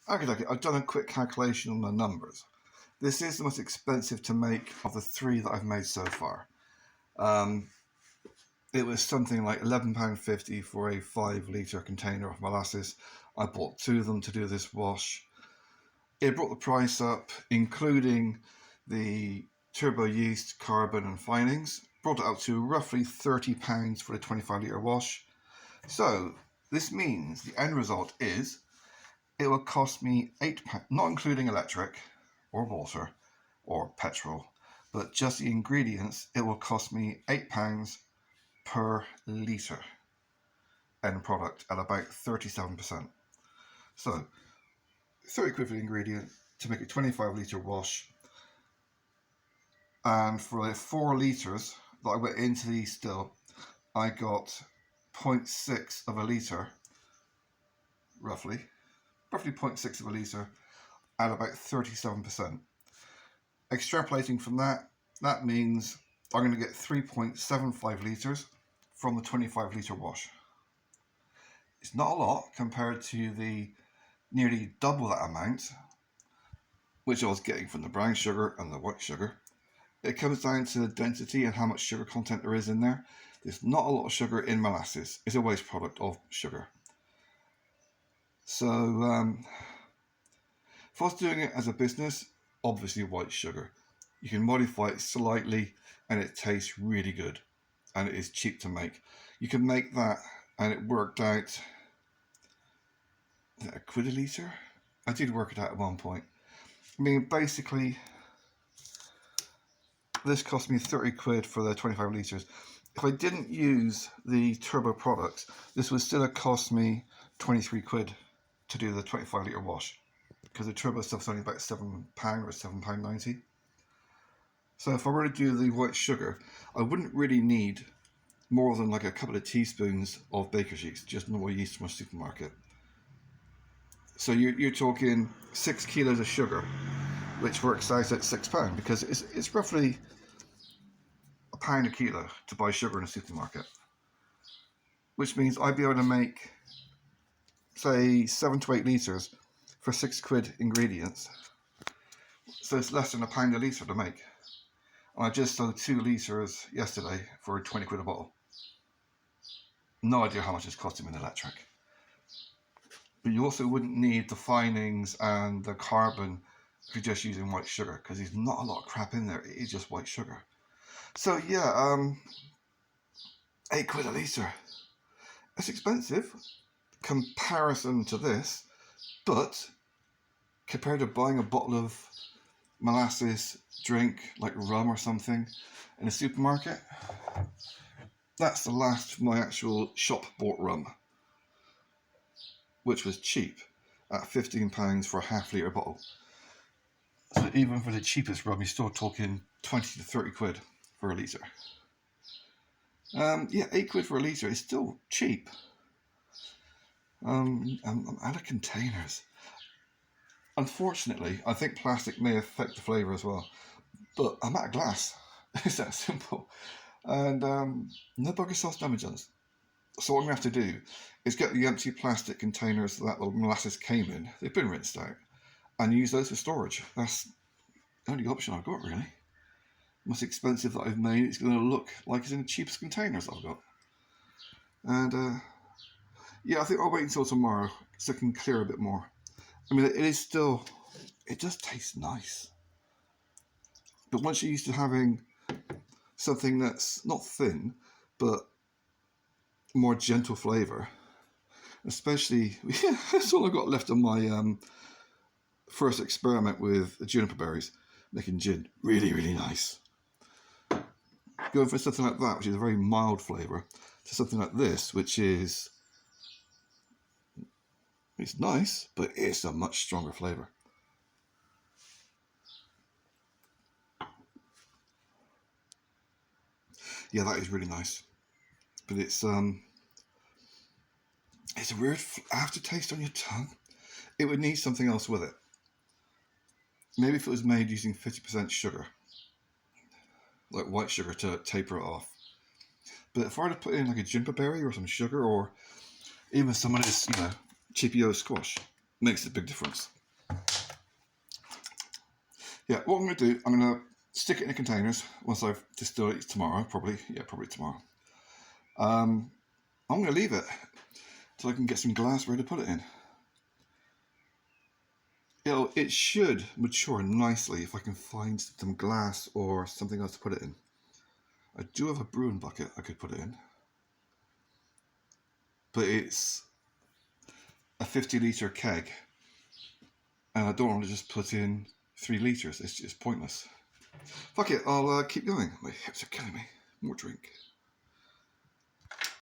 Okay, I've done a quick calculation on the numbers. This is the most expensive to make of the three that I've made so far. Um, it was something like £11.50 for a 5 litre container of molasses. I bought two of them to do this wash. It brought the price up, including the turbo yeast, carbon, and finings. Brought it up to roughly £30 for the 25 litre wash. So this means the end result is it will cost me £8, not including electric or water or petrol, but just the ingredients. It will cost me £8 per litre end product at about 37%. So 30 quid for the ingredient to make a 25 litre wash, and for the 4 litres that I went into the still, I got 0.6 of a litre, roughly 0.6 of a litre at about 37%. Extrapolating from that, that means I'm going to get 3.75 litres from the 25 litre wash. It's not a lot compared to the nearly double that amount which I was getting from the brown sugar and the white sugar. It comes down to the density and how much sugar content there is in there. There's not a lot of sugar in molasses. It's a waste product of sugar. So if I was doing it as a business, obviously white sugar. You can modify it slightly and it tastes really good, and it is cheap to make. You can make that, and it worked out a quid a litre. I did work it out at one point. I mean, basically, this cost me 30 quid for the 25 litres. If I didn't use the turbo products, this would still have cost me 23 quid to do the 25 litre wash, because the turbo stuff's only about £7 or £7.90. So if I were to do the white sugar, I wouldn't really need more than like a couple of teaspoons of baker's yeast, just normal yeast from a supermarket. So you're talking 6 kilos of sugar, which works out at £6, because it's roughly £1 a kilo to buy sugar in a supermarket, which means I'd be able to make, say, 7 to 8 litres for 6 quid ingredients. So it's less than £1 a litre to make. And I just sold 2 litres yesterday for 20 quid a bottle. No idea how much it's costing me in electric. But you also wouldn't need the finings and the carbon if you're just using white sugar, because there's not a lot of crap in there. It is just white sugar. So yeah, 8 quid a litre. It's expensive comparison to this, but compared to buying a bottle of molasses drink like rum or something in a supermarket, that's the last of my actual shop bought rum, which was cheap at £15 for a half-litre bottle. So even for the cheapest rum, you're still talking 20 to 30 quid for a litre. Yeah, 8 quid for a litre is still cheap. I'm out of containers. Unfortunately, I think plastic may affect the flavour as well, but I'm out of glass. It's that simple. And no bugger sauce damage on us. So what I'm going to have to do is get the empty plastic containers that the molasses came in, they've been rinsed out, and use those for storage. That's the only option I've got, really. Most expensive that I've made, it's going to look like it's in the cheapest containers I've got. And yeah, I think I'll wait until tomorrow so I can clear a bit more. I mean, it is still, it does taste nice. But once you're used to having something that's not thin, but more gentle flavour, especially, yeah, that's all I've got left on my first experiment with the juniper berries, making gin. Really, really nice. Going for something like that, which is a very mild flavour, to something like this, which is, it's nice, but it's a much stronger flavour. Yeah, that is really nice. But it's a weird aftertaste on your tongue. It would need something else with it. Maybe if it was made using 50% sugar, like white sugar, to taper it off. But if I were to put in like a juniper berry or some sugar, or even some of this, cheapio squash, makes a big difference. Yeah, what I'm going to do, I'm going to stick it in the containers once I've distilled it tomorrow, probably tomorrow. I'm going to leave it so I can get some glass ready to put it in. It should mature nicely if I can find some glass or something else to put it in. I do have a brewing bucket I could put it in, but it's a 50 litre keg, and I don't want to just put in 3 litres. It's just pointless. Fuck it, I'll keep going. My hips are killing me. More drink.